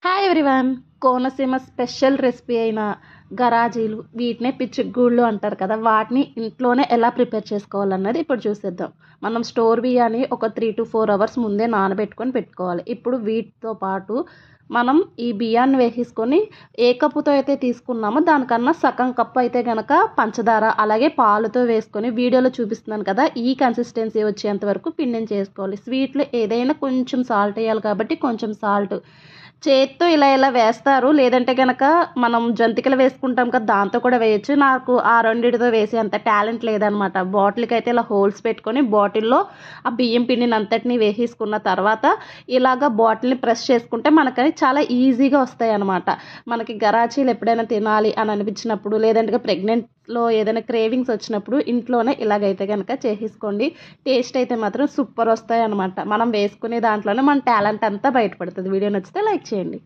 Hi everyone. Konaseema special recipe అయిన గరాజీలు, వీటినే పిచ్చిగూళ్ళు అంటారు కదా, వాటిని ఇంట్లోనే ఎలా ప్రిపేర్ చేసుకోవాలన్నది ఇప్పుడు చూసేద్దాం. మనం స్టోర్ బియ్యాన్ని ఒక 3 to 4 అవర్స్ ముందే నానబెట్టుకొని పెట్టుకోవాలి. ఇప్పుడు వీటితో పాటు మనం ఈ బియ్యాన్ని వేసేసుకొని ఏ కప్పుతో అయితే తీసుకున్నామో దానికన్నా సగం కప్పు అయితే కనుక పంచదార, అలాగే పాలుతో వేసుకొని వీడియోలో చూపిస్తున్నాను కదా, ఈ కన్సిస్టెన్సీ వచ్చేంత వరకు పిండిని చేసుకోవాలి. స్వీట్లు ఏదైనా కొంచెం సాల్ట్ వేయాలి కాబట్టి కొంచెం సాల్ట్ చేత్తో ఇలా వేస్తారు, లేదంటే కనుక మనం జంతికలు వేసుకుంటాం కదా, దాంతో కూడా వేయచ్చు. నాకు ఆ రెండిటితో వేసే అంత టాలెంట్ లేదనమాట. బాటిల్కి అయితే ఇలా హోల్స్ పెట్టుకొని బాటిల్లో ఆ బియ్యం పిండిని అంతటిని వేసేసుకున్న తర్వాత ఇలాగ బాటిల్ని ప్రెస్ చేసుకుంటే మనకని చాలా ఈజీగా వస్తాయి అనమాట. మనకి గరాచీలు ఎప్పుడైనా తినాలి అని అనిపించినప్పుడు, లేదంటే ప్రెగ్నెంట్లో ఏదైనా క్రేవింగ్స్ వచ్చినప్పుడు ఇంట్లోనే ఇలాగైతే కనుక చేసేసుకోండి. టేస్ట్ అయితే మాత్రం సూపర్ వస్తాయి అనమాట. మనం వేసుకునే దాంట్లోనే మన టాలెంట్ అంతా బయటపడుతుంది. వీడియో నచ్చితే లైక్ చేయండి.